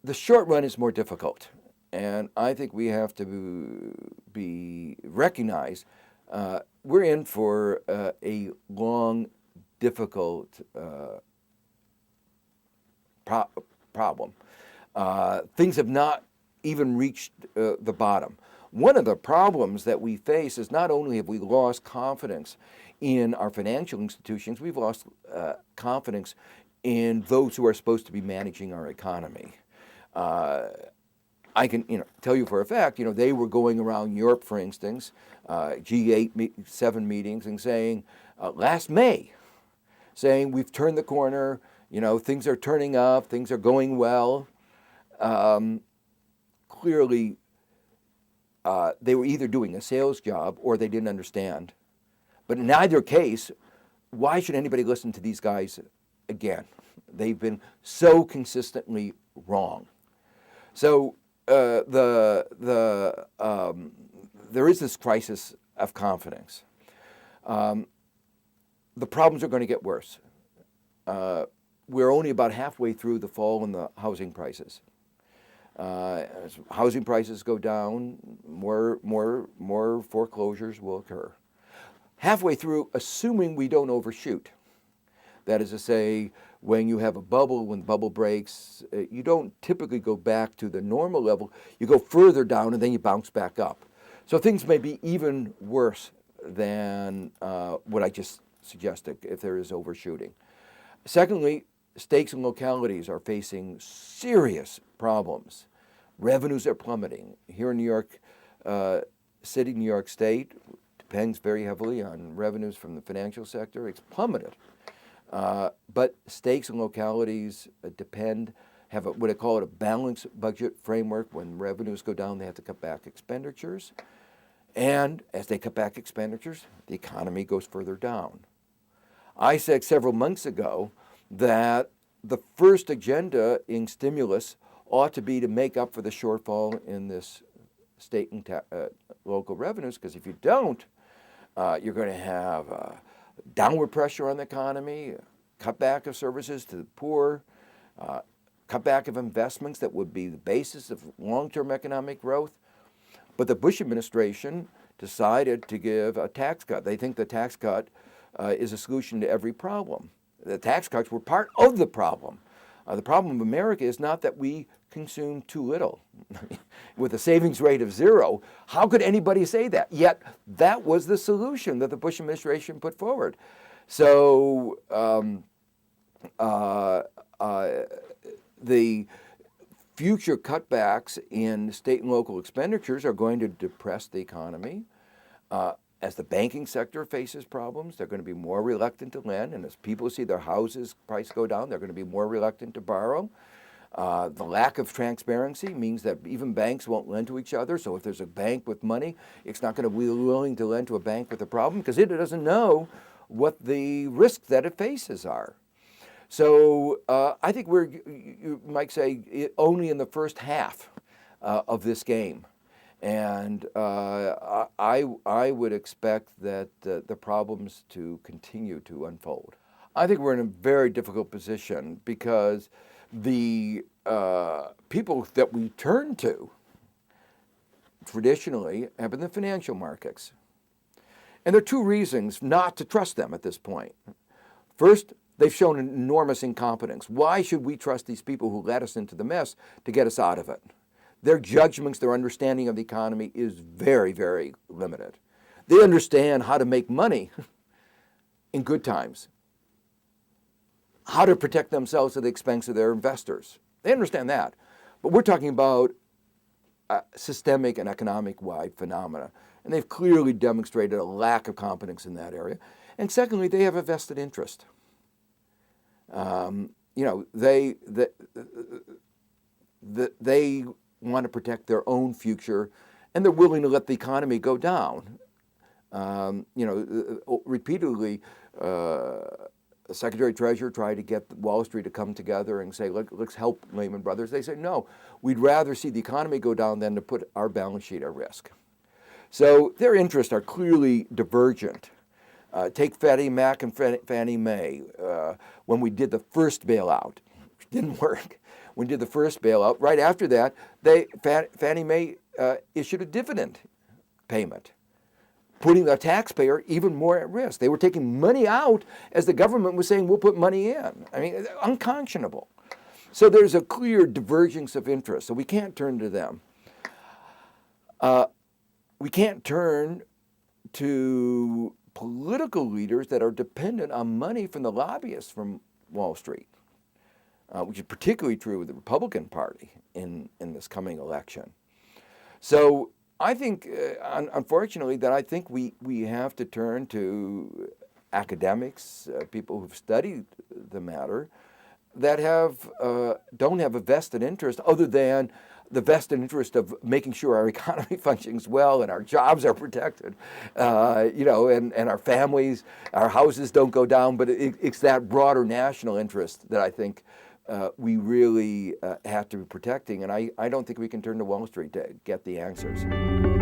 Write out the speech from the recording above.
the short run is more difficult, and I think we have to be recognized we're in for a long, difficult problem. Things have not even reached the bottom. One of the problems that we face is not only have we lost confidence in our financial institutions, we've lost confidence in those who are supposed to be managing our economy. I can tell you for a fact, they were going around Europe, for instance, G8, 7 meetings, and saying, last May, saying we've turned the corner, things are turning up, things are going well. Clearly, they were either doing a sales job or they didn't understand. But in either case, why should anybody listen to these guys again? They've been so consistently wrong. So there is this crisis of confidence. The problems are going to get worse. We're only about halfway through the fall in the housing prices. As housing prices go down, more foreclosures will occur. Halfway through, assuming we don't overshoot. That is to say, when you have a bubble, when the bubble breaks, you don't typically go back to the normal level. You go further down and then you bounce back up. So things may be even worse than what I just suggested if there is overshooting. Secondly, states and localities are facing serious problems. Revenues are plummeting. Here in New York City, New York State, depends very heavily on revenues from the financial sector. It's plummeted. But states and localities have what I call a balanced budget framework. When revenues go down, they have to cut back expenditures. And as they cut back expenditures, the economy goes further down. I said several months ago that the first agenda in stimulus ought to be to make up for the shortfall in this state and local revenues, because if you don't, you're going to have downward pressure on the economy, cutback of services to the poor, cutback of investments that would be the basis of long-term economic growth. But the Bush administration decided to give a tax cut. They think the tax cut is a solution to every problem. The tax cuts were part of the problem. The problem of America is not that we consume too little. With a savings rate of 0, how could anybody say that? Yet that was the solution that the Bush administration put forward. So the future cutbacks in state and local expenditures are going to depress the economy. As the banking sector faces problems, they're going to be more reluctant to lend, and as people see their houses price go down, they're going to be more reluctant to borrow. The lack of transparency means that even banks won't lend to each other, so if there's a bank with money, it's not going to be willing to lend to a bank with a problem because it doesn't know what the risks that it faces are. So I think you might say, only in the first half of this game. And I would expect that the problems to continue to unfold. I think we're in a very difficult position because the people that we turn to traditionally have been the financial markets. And there are 2 reasons not to trust them at this point. First, they've shown enormous incompetence. Why should we trust these people who led us into the mess to get us out of it? Their judgments, their understanding of the economy is very, very limited. They understand how to make money in good times, how to protect themselves at the expense of their investors. They understand that. But we're talking about systemic and economic-wide phenomena, and they've clearly demonstrated a lack of competence in that area. And secondly, they have a vested interest. They want to protect their own future, and they're willing to let the economy go down. Repeatedly, the Secretary of Treasury tried to get Wall Street to come together and say, let's help Lehman Brothers. They said, no, we'd rather see the economy go down than to put our balance sheet at risk. So their interests are clearly divergent. Take Freddie Mac and Fannie Mae. When we did the first bailout, it didn't work. when we did the first bailout. Right after that, Fannie Mae issued a dividend payment, putting the taxpayer even more at risk. They were taking money out as the government was saying, we'll put money in. I mean, unconscionable. So there's a clear divergence of interest. So we can't turn to them. We can't turn to political leaders that are dependent on money from the lobbyists from Wall Street, which is particularly true with the Republican Party in this coming election. So I think, unfortunately, that I think we have to turn to academics, people who've studied the matter, that don't have a vested interest other than the vested interest of making sure our economy functions well and our jobs are protected, and our families, our houses don't go down. But it's that broader national interest that I think we really have to be protecting. And I don't think we can turn to Wall Street to get the answers.